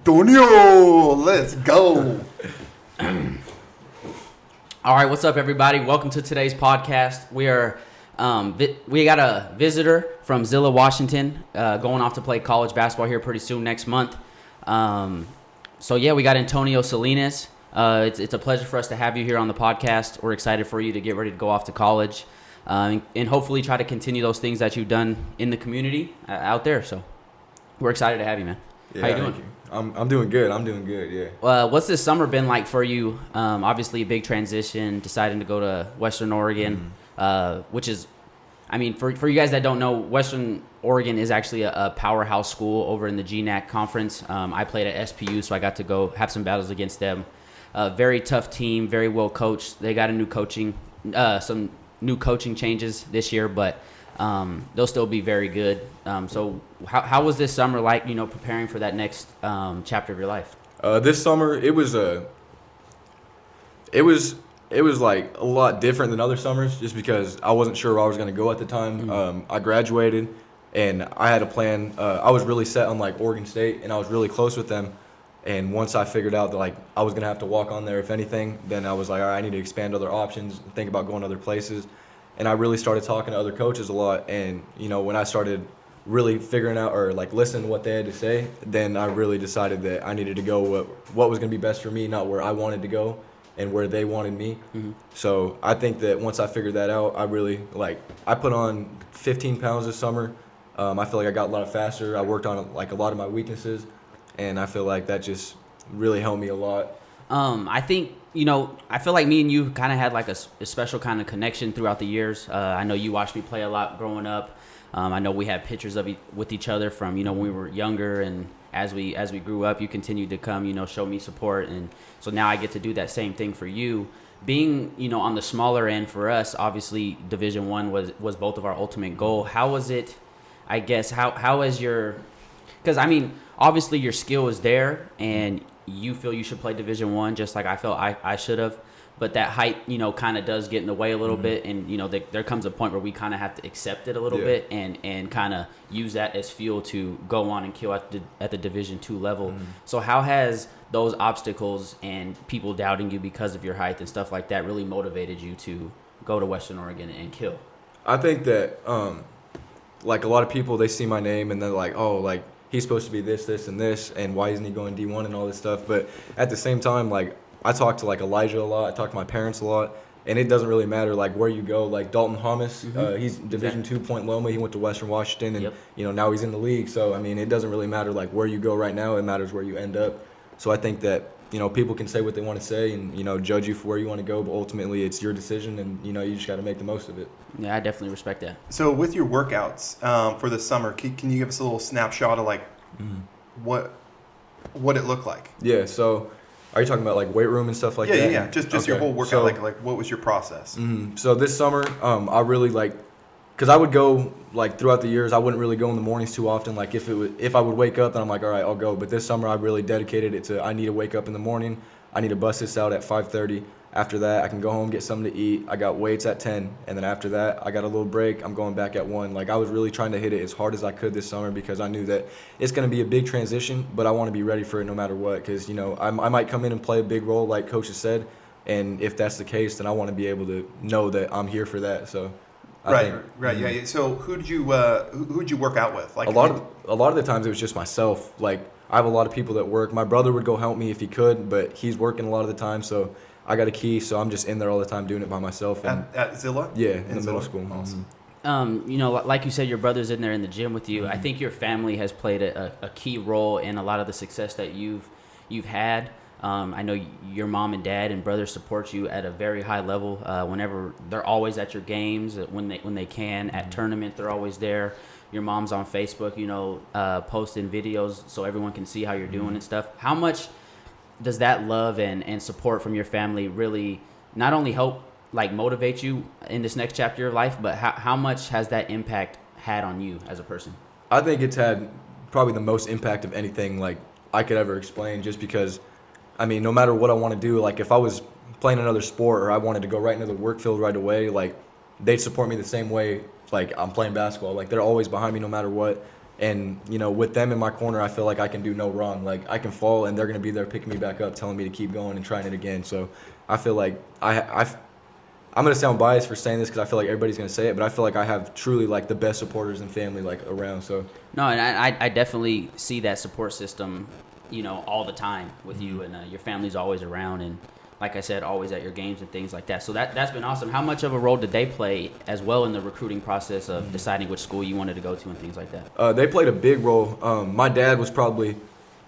Antonio, let's go. All right, what's up, everybody? Welcome to today's podcast. We are we got a visitor from Zilla, Washington, going off to play college basketball here pretty soon next month. So yeah, we got Antonio Salinas. It's a pleasure for us to have you here on the podcast. We're excited for you to get ready to go off to college, and hopefully try to continue those things that you've done in the community out there. So we're excited to have you, man. Yeah, how you doing? Thank you. I'm doing good. Yeah. What's this summer been like for you? Obviously, a big transition, deciding to go to Western Oregon, which is, I mean, for you guys that don't know, Western Oregon is actually a powerhouse school over in the GNAC conference. I played at SPU, so I got to go have some battles against them. Very tough team, very well coached. They got some new coaching changes this year, but they'll still be very good. So how was this summer like, preparing for that next chapter of your life? This summer it was like a lot different than other summers just because I wasn't sure where I was going to go at the time. I graduated and I had a plan. I was really set on like Oregon State and I was really close with them. And once I figured out that like I was going to have to walk on there if anything, then I was like, all right, I need to expand other options and think about going other places. And I really started talking to other coaches a lot. And, when I started really figuring out or like listening to what they had to say, then I really decided that I needed to go what was going to be best for me, not where I wanted to go and where they wanted me. So I think that once I figured that out, I put on 15 pounds this summer. I feel like I got a lot faster. I worked on like a lot of my weaknesses. And I feel like that just really helped me a lot. I think, I feel like me and you kind of had like a special kind of connection throughout the years. I know you watched me play a lot growing up. I know we had pictures of with each other from, when we were younger. And as we grew up, you continued to come, show me support. And so now I get to do that same thing for you. Being, on the smaller end for us, obviously Division I was both of our ultimate goal. How was it, I guess, how is your, because I mean, obviously your skill is there and you feel you should play Division I just like I felt I should have, but that height kind of does get in the way a little bit, and there comes a point where we kind of have to accept it a little bit and kind of use that as fuel to go on and kill at the Division II level. So how has those obstacles and people doubting you because of your height and stuff like that really motivated you to go to Western Oregon and kill? I think that like a lot of people, they see my name and they're like, oh, like he's supposed to be this, this, and this, and why isn't he going D1 and all this stuff? But at the same time, like, I talk to, like, Elijah a lot. I talk to my parents a lot. And it doesn't really matter, like, where you go. Like, Dalton Thomas, he's Division II Point Loma. He went to Western Washington, and, now he's in the league. So, I mean, it doesn't really matter, like, where you go right now. It matters where you end up. So I think that, people can say what they want to say and, judge you for where you want to go. But ultimately, it's your decision, and, you just got to make the most of it. Yeah, I definitely respect that. So with your workouts for the summer, can you give us a little snapshot of like what it looked like? Yeah. So are you talking about like weight room and stuff like that? Yeah. Just okay. Your whole workout. So, like what was your process? So this summer, I really because I would go like throughout the years. I wouldn't really go in the mornings too often. Like if I would wake up, then I'm like, all right, I'll go. But this summer, I really dedicated it to I need to wake up in the morning. I need to bust this out at 5:30. After that, I can go home, get something to eat. I got weights at 10. And then after that, I got a little break. I'm going back at 1. Like, I was really trying to hit it as hard as I could this summer because I knew that it's going to be a big transition, but I want to be ready for it no matter what because, I might come in and play a big role like Coach has said. And if that's the case, then I want to be able to know that I'm here for that. So, Right. Yeah. So who'd you work out with? Like a lot of the times it was just myself. Like, I have a lot of people that work. My brother would go help me if he could, but he's working a lot of the time, so I got a key, so I'm just in there all the time doing it by myself. And at Zilla? Yeah, in the middle school. Awesome. Like you said, your brother's in there in the gym with you. I think your family has played a key role in a lot of the success that you've had. I know your mom and dad and brother support you at a very high level. Whenever they're always at your games, when they can, at tournament, they're always there. Your mom's on Facebook, posting videos so everyone can see how you're doing and stuff. How much does that love and support from your family really not only help like motivate you in this next chapter of your life, but how much has that impact had on you as a person? I think it's had probably the most impact of anything like I could ever explain, just because, I mean, no matter what I want to do, like if I was playing another sport or I wanted to go right into the work field right away, like they'd support me the same way like I'm playing basketball. Like they're always behind me no matter what. And, with them in my corner, I feel like I can do no wrong. Like, I can fall, and they're going to be there picking me back up, telling me to keep going and trying it again. So I feel like I'm going to sound biased for saying this because I feel like everybody's going to say it, but I feel like I have truly, like, the best supporters and family, like, around. So No, and I definitely see that support system, all the time with you, and your family's always around, and like I said, always at your games and things like that. So that's been awesome. How much of a role did they play as well in the recruiting process of deciding which school you wanted to go to and things like that? They played a big role. My dad was probably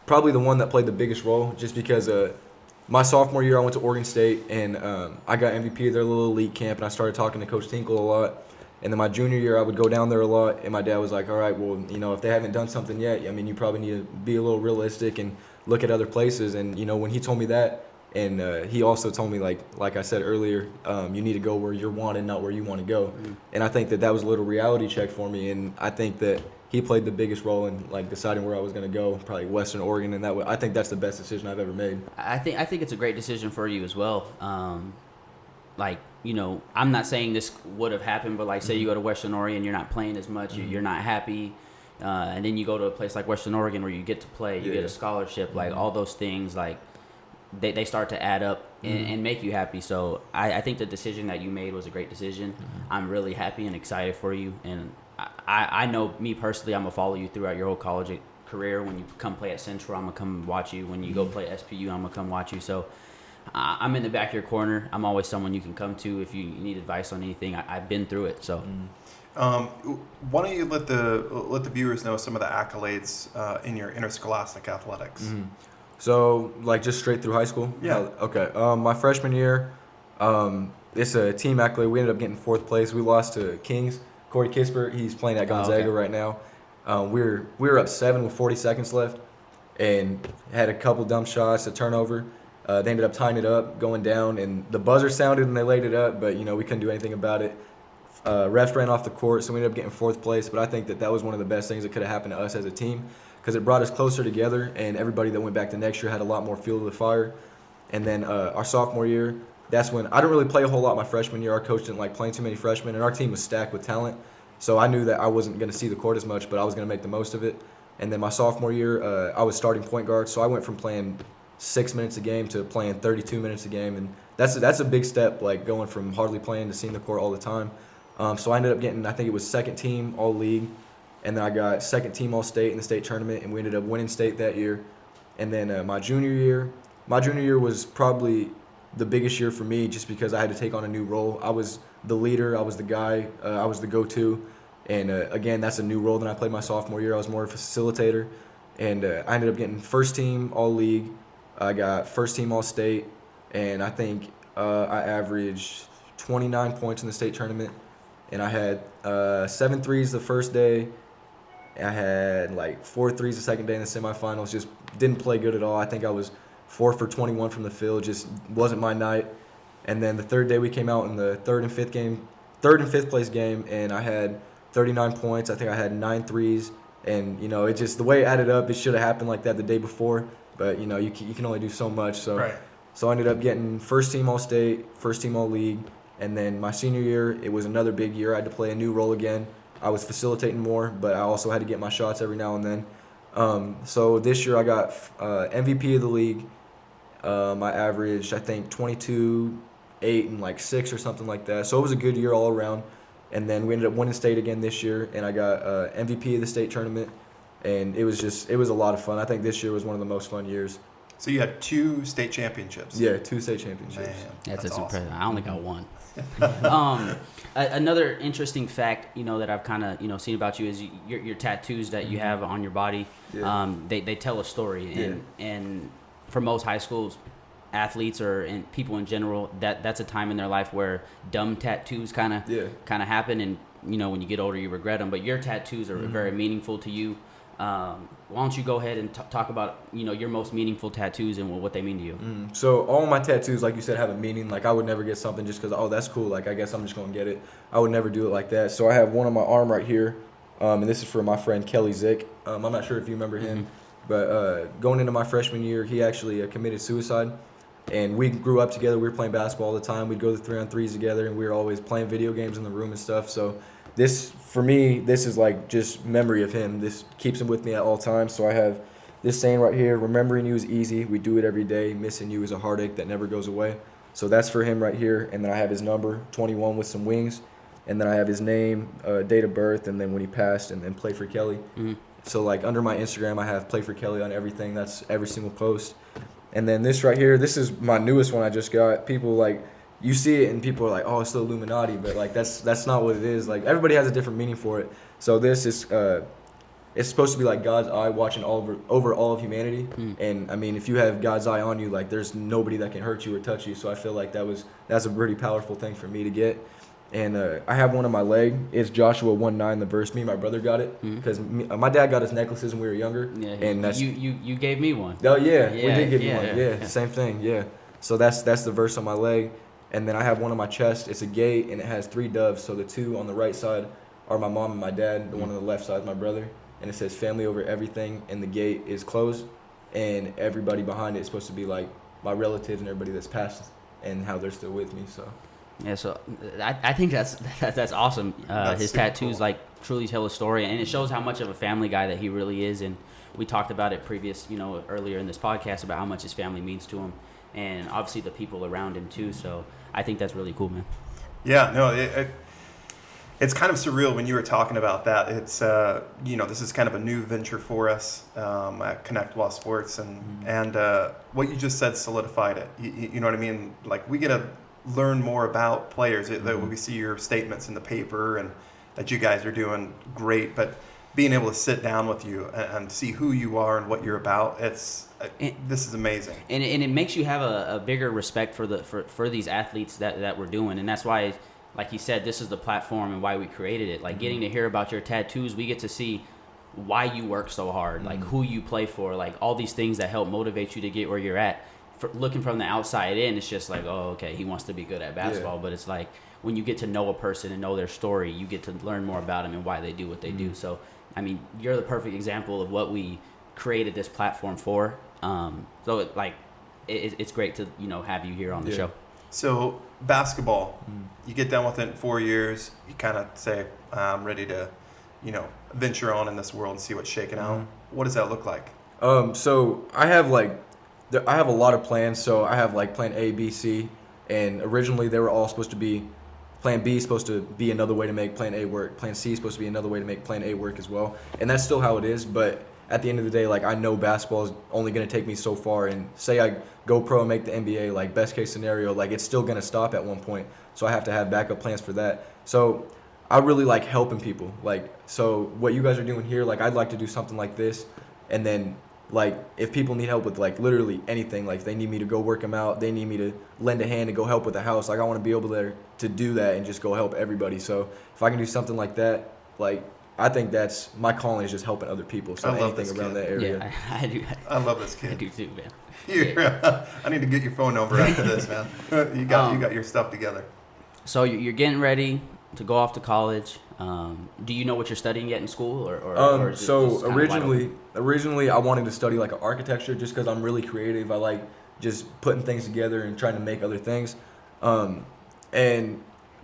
the one that played the biggest role, just because my sophomore year I went to Oregon State, and I got MVP of their little elite camp, and I started talking to Coach Tinkle a lot. And then my junior year I would go down there a lot, and my dad was like, all right, well, if they haven't done something yet, I mean, you probably need to be a little realistic and look at other places. And when he told me that, and he also told me, like I said earlier, you need to go where you're wanted, not where you want to go. And I think that was a little reality check for me, and I think that he played the biggest role in like deciding where I was going to go, probably Western Oregon, and I think that's the best decision I've ever made. I think it's a great decision for you as well. I'm not saying this would have happened, but like say you go to Western Oregon, you're not playing as much, you're not happy, and then you go to a place like Western Oregon where you get to play, you get a scholarship, like all those things, like they start to add up and make you happy. So I think the decision that you made was a great decision. I'm really happy and excited for you, and I know me personally, I'm gonna follow you throughout your whole college career. When you come play at Central, I'm gonna come watch you. When you go play at SPU, I'm gonna come watch you. So I'm in the back of your corner. I'm always someone you can come to if you need advice on anything. I've been through it. So why don't you let the viewers know some of the accolades in your interscholastic athletics? So, like, just straight through high school? Yeah. Okay. My freshman year, it's a team accolade. We ended up getting 4th place. We lost to Kings. Corey Kispert, he's playing at Gonzaga right now. We were up 7 with 40 seconds left and had a couple dumb shots, a turnover. They ended up tying it up, going down, and the buzzer sounded and they laid it up, but, we couldn't do anything about it. Refs ran off the court, so we ended up getting 4th place, but I think that was one of the best things that could have happened to us as a team, because it brought us closer together, and everybody that went back the next year had a lot more fuel to the fire. And then our sophomore year, that's when I didn't really play a whole lot my freshman year. Our coach didn't like playing too many freshmen, and our team was stacked with talent. So I knew that I wasn't going to see the court as much, but I was going to make the most of it. And then my sophomore year, I was starting point guard, so I went from playing 6 minutes a game to playing 32 minutes a game, and that's a big step, like going from hardly playing to seeing the court all the time. So I ended up getting, I think it was 2nd team all league. And then I got 2nd team all-state in the state tournament, and we ended up winning state that year. And then my junior year was probably the biggest year for me, just because I had to take on a new role. I was the leader, I was the guy, I was the go-to. And again, that's a new role than I played my sophomore year. I was more of a facilitator. And I ended up getting 1st team all-league. I got 1st team all-state, and I think I averaged 29 points in the state tournament. And I had 7 threes the first day. I had like 4 threes the second day in the semifinals. Just didn't play good at all. I think I was 4 for 21 from the field. Just wasn't my night. And then the 3rd day we came out in the 3rd and 5th place game, and I had 39 points. I think I had 9 threes. And it just, the way it added up, it should have happened like that the day before. But you can only do so much. So Right. So I ended up getting 1st team all state, 1st team all league. And then my senior year, it was another big year. I had to play a new role again. I was facilitating more, but I also had to get my shots every now and then. So this year I got MVP of the league. I averaged, I think, 22, 8, and like 6 or something like that. So it was a good year all around. And then we ended up winning state again this year, and I got MVP of the state tournament. And it was a lot of fun. I think this year was one of the most fun years. So you had 2 state championships. Yeah, 2 state championships. Man, that's awesome. impressive. I only got 1. Another interesting fact, that I've kind of, seen about you is your tattoos that you have on your body. Yeah. They tell a story, and for most high schools athletes and people in general, that's a time in their life where dumb tattoos kind of happen, and when you get older you regret them. But your tattoos are very meaningful to you. Why don't you go ahead and talk about your most meaningful tattoos and what they mean to you? So all my tattoos, like you said, have a meaning. Like I would never get something just because that's cool. Like I guess I'm just gonna get it. I would never do it like that. So I have one on my arm right here, and this is for my friend Kelly Zick. I'm not sure if you remember him, but going into my freshman year, he actually committed suicide. And we grew up together. We were playing basketball all the time. We'd go to 3-on-3s together, and we were always playing video games in the room and stuff. So this, for me, this is like just memory of him. This keeps him with me at all times. So I have this saying right here: remembering you is easy. We do it every day. Missing you is a heartache that never goes away. So that's for him right here. And then I have his number, 21 with some wings. And then I have his name, date of birth, and then when he passed, and then play for Kelly. So like under my Instagram, I have play for Kelly on everything. That's every single post. And then this right here, this is my newest one I just got. People like, you see it and people are like, oh, it's the Illuminati, but like that's not what it is. Like everybody has a different meaning for it. So this is it's supposed to be like God's eye watching over all of humanity. And I mean, if you have God's eye on you, like there's nobody that can hurt you or touch you. So I feel like that's a pretty powerful thing for me to get. And I have one on my leg. It's Joshua 1:9, the verse. Me and my brother got it because my dad got us necklaces when we were younger. Yeah, and that's you gave me one. Oh yeah, we did give you yeah, one. yeah. Yeah, same thing. Yeah. So that's the verse on my leg, and then I have one on my chest. It's a gate, and it has 3 doves. So the 2 on the right side are my mom and my dad. The one on the left side is my brother, and it says family over everything. And the gate is closed, and everybody behind it is supposed to be like my relatives and everybody that's passed, and how they're still with me. So. Yeah, so I think that's awesome. His tattoos cool. like truly tell a story, and it shows how much of a family guy that he really is. And we talked about it earlier in this podcast about how much his family means to him, and obviously the people around him too. So I think that's really cool, man. Yeah, no, it's kind of surreal when you were talking about that. It's this is kind of a new venture for us at Connect Law Sports, and what you just said solidified it. You know what I mean? Like we get to learn more about players. That we see your statements in the paper and that you guys are doing great, but being able to sit down with you and see who you are and what you're about, this is amazing. And it makes you have a bigger respect for these athletes that we're doing, and that's why, like you said, this is the platform and why we created it. Like getting to hear about your tattoos, we get to see why you work so hard, like who you play for, like all these things that help motivate you to get where you're at. Looking from the outside in, it's just like, oh, okay, he wants to be good at basketball. But it's like when you get to know a person and know their story, you get to learn more about them and why they do what they do. So, I mean, you're the perfect example of what we created this platform for. So, it's great to have you here on the show. So, basketball, you get done with it in 4 years. You kind of say, I'm ready to, venture on in this world and see what's shaking out. What does that look like? So I have a lot of plans. So I have like plan A, B, C, and originally they were all supposed to be, plan B is supposed to be another way to make plan A work. Plan C is supposed to be another way to make plan A work as well. And that's still how it is. But at the end of the day, like I know basketball is only going to take me so far. And say I go pro and make the NBA, like best case scenario, like it's still going to stop at one point. So I have to have backup plans for that. So I really like helping people. Like, so what you guys are doing here, like I'd like to do something like this. And then like if people need help with like literally anything, like they need me to go work them out, they need me to lend a hand to go help with the house, like I want to be able to do that and just go help everybody. So if I can do something like that, like I think that's my calling, is just helping other people. So anything around that area. Yeah, I do. I love this kid. I do too, man. I need to get your phone number after this, man. You got your stuff together. So you're getting ready to go off to college. Do you know what you're studying yet in school, or is it so just kinda wide open? originally I wanted to study like architecture just because I'm really creative. I like just putting things together and trying to make other things.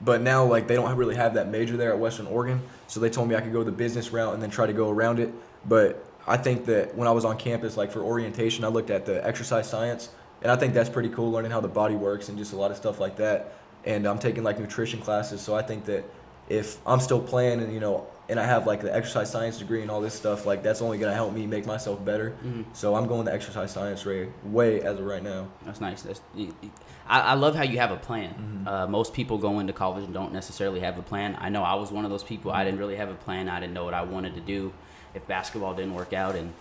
But now like they don't really have that major there at Western Oregon, so they told me I could go the business route and then try to go around it. But I think that when I was on campus, like for orientation, I looked at the exercise science, and I think that's pretty cool, learning how the body works and just a lot of stuff like that. And I'm taking like nutrition classes, so I think that if I'm still playing and I have like the exercise science degree and all this stuff, like that's only gonna help me make myself better. So I'm going the exercise science way as of right now. That's nice. I love how you have a plan. Most people go into college and don't necessarily have a plan. I know I was one of those people. I didn't really have a plan. I didn't know what I wanted to do if basketball didn't work out. And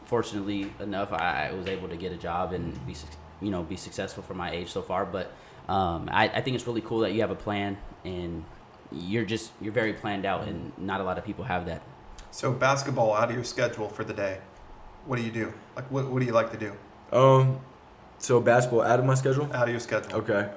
fortunately enough, I was able to get a job and be successful for my age so far. But I think it's really cool that you have a plan, and you're very planned out, and not a lot of people have that. So basketball out of your schedule for the day, what do you do? Like what do you like to do? So basketball out of my schedule? Out of your schedule. Okay.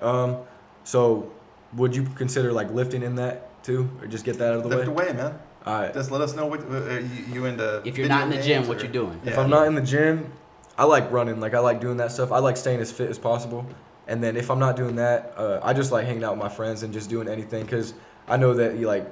So would you consider like lifting in that too, or just get that out of the way? Lift away, man. All right. Just let us know what you into. If you're not in the gym, what you're doing. If I'm not in the gym, I like running. Like I like doing that stuff. I like staying as fit as possible. And then if I'm not doing that, I just like hanging out with my friends and just doing anything, because I know that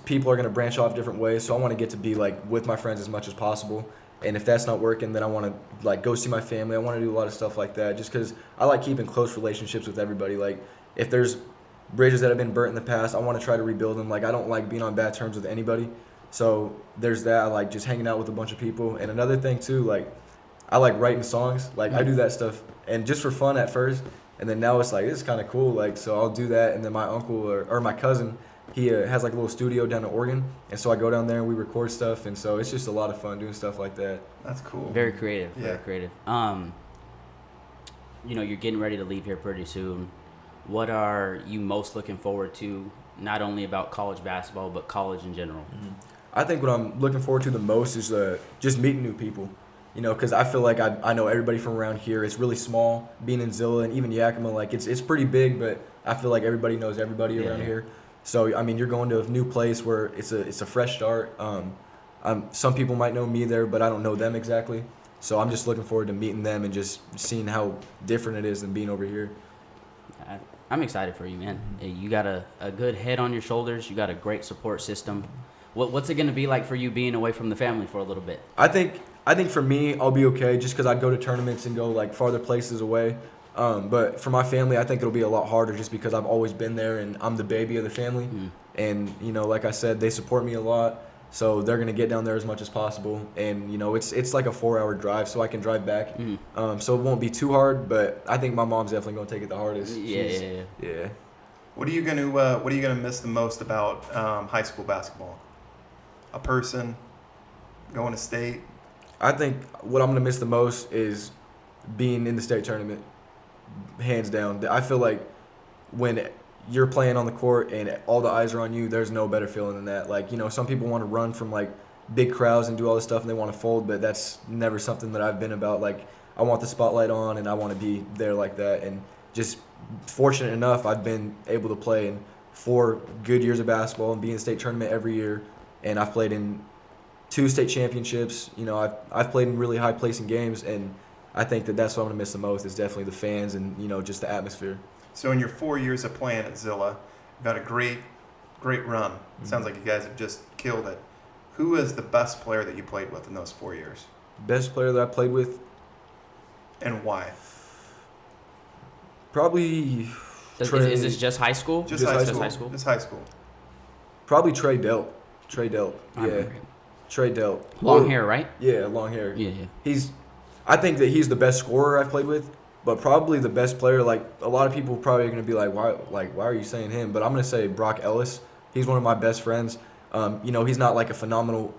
people are gonna branch off different ways, so I want to get to be like with my friends as much as possible. And if that's not working, then I want to like go see my family. I want to do a lot of stuff like that, just because I like keeping close relationships with everybody. Like if there's bridges that have been burnt in the past, I want to try to rebuild them. Like I don't like being on bad terms with anybody, so there's that. I like just hanging out with a bunch of people. And another thing too, like I like writing songs. Like I do that stuff, and just for fun at first, and then now it's like it's kind of cool. Like so I'll do that, and then my uncle or my cousin. He has like a little studio down in Oregon, and so I go down there and we record stuff, and so it's just a lot of fun doing stuff like that. That's cool. Very creative. Yeah. Very creative. You're getting ready to leave here pretty soon. What are you most looking forward to, not only about college basketball, but college in general? I think what I'm looking forward to the most is just meeting new people, because I feel like I know everybody from around here. It's really small, being in Zilla and even Yakima, like it's pretty big, but I feel like everybody knows everybody around here. So I mean, you're going to a new place where it's a fresh start. Some people might know me there, but I don't know them exactly. So I'm just looking forward to meeting them and just seeing how different it is than being over here. I'm excited for you, man. You got a good head on your shoulders. You got a great support system. What's it going to be like for you being away from the family for a little bit? I think for me, I'll be okay just because I'd go to tournaments and go like farther places away. But for my family, I think it'll be a lot harder just because I've always been there and I'm the baby of the family. And, like I said, they support me a lot. So they're going to get down there as much as possible. And, it's like a 4-hour drive, so I can drive back. So it won't be too hard, but I think my mom's definitely going to take it the hardest. Yeah. What are you gonna miss the most about high school basketball? A person, going to state? I think what I'm going to miss the most is being in the state tournament. Hands down. I feel like when you're playing on the court and all the eyes are on you, there's no better feeling than that. Like, some people want to run from like big crowds and do all this stuff and they want to fold, but that's never something that I've been about. Like, I want the spotlight on and I want to be there like that. And just fortunate enough, I've been able to play in 4 good years of basketball and be in the state tournament every year. And I've played in 2 state championships. I've played in really high placing games, and I think that's what I'm going to miss the most is definitely the fans and, just the atmosphere. So in your 4 years of playing at Zilla, you've had a great run. It sounds like you guys have just killed it. Who is the best player that you played with in those 4 years? Best player that I played with? And why? Probably Trey. Is this just high school? Just high school. Just high school. Probably Trey Delp. I remember. Trey Delp. Long hair, right? Yeah, long hair. Yeah. I think that he's the best scorer I've played with, but probably the best player. Like a lot of people probably are gonna be like, why are you saying him? But I'm gonna say Brock Ellis. He's one of my best friends. He's not like a phenomenal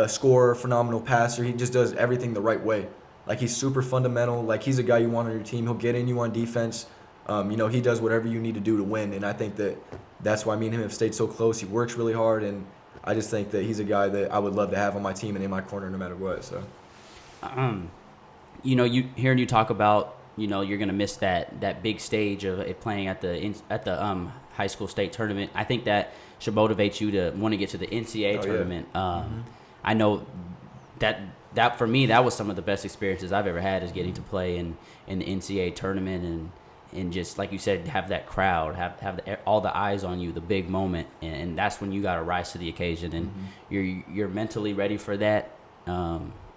scorer, phenomenal passer. He just does everything the right way. Like he's super fundamental. Like he's a guy you want on your team. He'll get in you on defense. He does whatever you need to do to win. And I think that's why me and him have stayed so close. He works really hard, and I just think that he's a guy that I would love to have on my team and in my corner no matter what. So. You hearing you talk about, you're gonna miss that big stage of it playing at the high school state tournament. I think that should motivate you to want to get to the NCAA tournament. Yeah. I know that for me, that was some of the best experiences I've ever had is getting to play in the NCAA tournament and just like you said, have that crowd, have all the eyes on you, the big moment, and that's when you got to rise to the occasion, and you're mentally ready for that.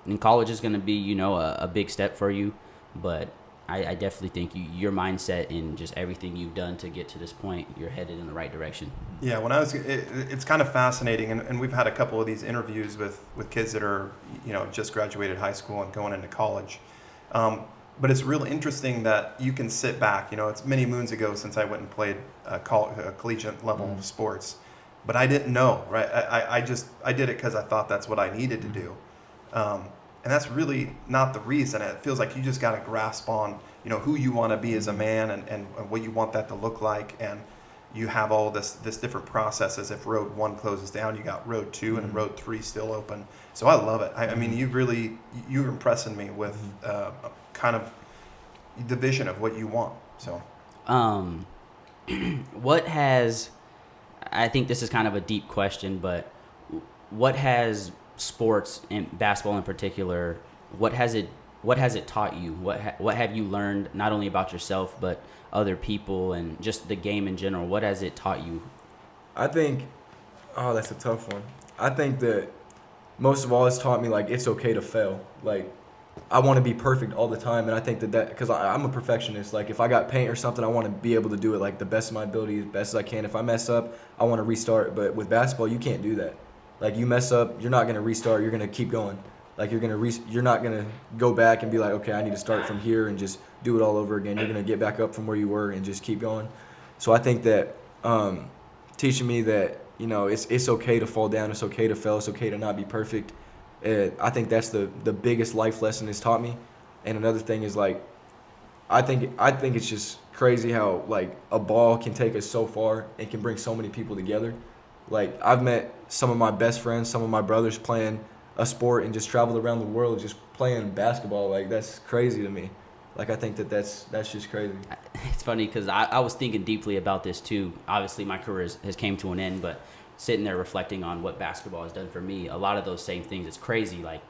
And college is going to be, a big step for you, but I definitely think your mindset and just everything you've done to get to this point, you're headed in the right direction. Yeah, it's kind of fascinating, and we've had a couple of these interviews with kids that are, just graduated high school and going into college. But it's really interesting that you can sit back. It's many moons ago since I went and played collegiate level sports, but I didn't know, right? I did it because I thought that's what I needed to do. And that's really not the reason. It feels like you just got to grasp on, who you want to be as a man and what you want that to look like. And you have all this different processes. If road 1 closes down, you got road 2 and road 3 still open. So I love it. I mean, you're impressing me with kind of the vision of what you want. So, I think this is kind of a deep question, but what has sports and basketball in particular, what has it taught you? What have you learned not only about yourself but other people and just the game in general? What has it taught you? I think, oh, that's a tough one. I think that most of all, it's taught me, like, it's okay to fail. Like, I want to be perfect all the time, and I think that because I'm a perfectionist. Like, if I got paint or something, I want to be able to do it, like, the best of my ability, as best as I can. If I mess up, I want to restart. But with basketball, you can't do that. Like, you mess up, you're not going to restart. You're going to keep going. Like, you're not going to go back and be like, okay, I need to start from here and just do it all over again. You're going to get back up from where you were and just keep going. So I think that teaching me that, you know, it's okay to fall down. It's okay to fail. It's okay to not be perfect. I think that's the biggest life lesson it's taught me. And another thing is, like, I think it's just crazy how, like, a ball can take us so far and can bring so many people together. Like, I've met some of my best friends, some of my brothers playing a sport and just traveled around the world just playing basketball. Like, that's crazy to me. Like, I think that's just crazy. It's funny because I was thinking deeply about this too. Obviously, my career has came to an end, but sitting there reflecting on what basketball has done for me, a lot of those same things. It's crazy. Like,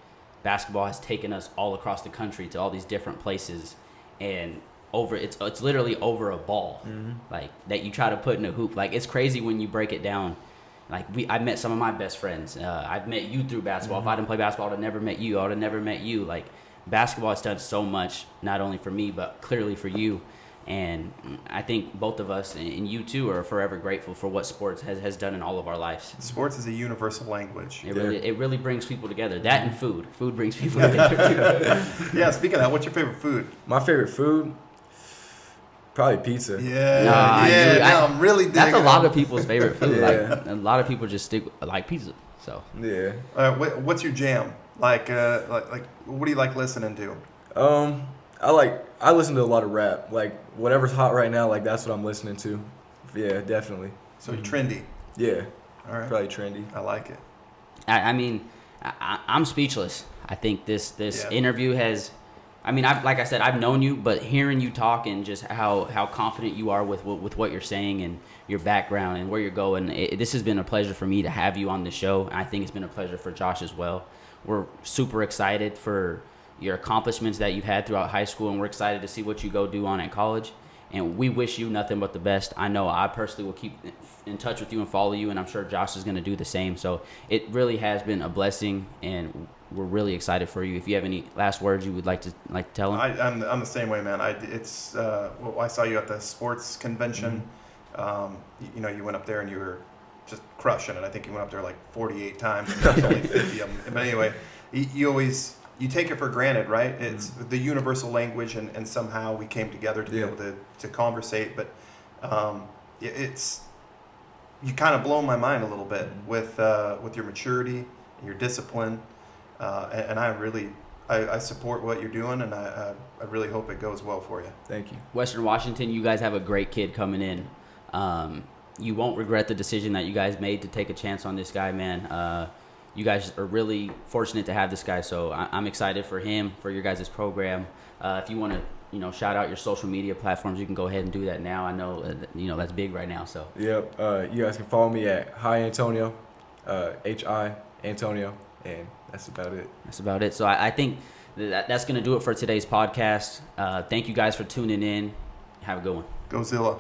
basketball has taken us all across the country to all these different places, and it's literally over a ball, like, that you try to put in a hoop. Like, it's crazy when you break it down. Like, I met some of my best friends. I've met you through basketball. If I didn't play basketball, I would have never met you. I would have never met you. Like, basketball has done so much, not only for me, but clearly for you. And I think both of us, and you too, are forever grateful for what sports has done in all of our lives. Sports is a universal language. It really brings people together. That and food. Food brings people together too. Yeah, speaking of that, what's your favorite food? My favorite food? Probably pizza. I'm really digging. That's a lot of people's favorite food. Yeah. Like, a lot of people just like pizza. So Yeah. What's your jam? Like what do you like listening to? I listen to a lot of rap. Like, whatever's hot right now, like, that's what I'm listening to. Yeah, definitely. So trendy. Yeah. All right. Probably trendy. I like it. I mean, I'm speechless. I think this interview has. I mean, like I said, I've known you, but hearing you talk and just how confident you are with what you're saying and your background and where you're going, this has been a pleasure for me to have you on the show. I think it's been a pleasure for Josh as well. We're super excited for your accomplishments that you've had throughout high school, and we're excited to see what you go do on at college. And we wish you nothing but the best. I know I personally will keep in touch with you and follow you, and I'm sure Josh is going to do the same. So it really has been a blessing, and we're really excited for you. If you have any last words you would like to tell him. I'm the same way, man. I saw you at the sports convention. You went up there and you were just crushing it. I think you went up there like 48 times, and there's only 50 of them. But anyway, you take it for granted, right? It's the universal language, and somehow we came together to be able to conversate. But you kind of blow my mind a little bit with your maturity and your discipline, and I support what you're doing, and I really hope it goes well for you. Thank you. Western Washington, you guys have a great kid coming in. You won't regret the decision that you guys made to take a chance on this guy, man. You guys are really fortunate to have this guy, so I'm excited for him, for your guys' program. If you want to, shout out your social media platforms, you can go ahead and do that now. I know, that's big right now. So. Yep. You guys can follow me at Hi Antonio, HI Antonio, and that's about it. That's about it. So I think that's going to do it for today's podcast. Thank you guys for tuning in. Have a good one. Go Zilla.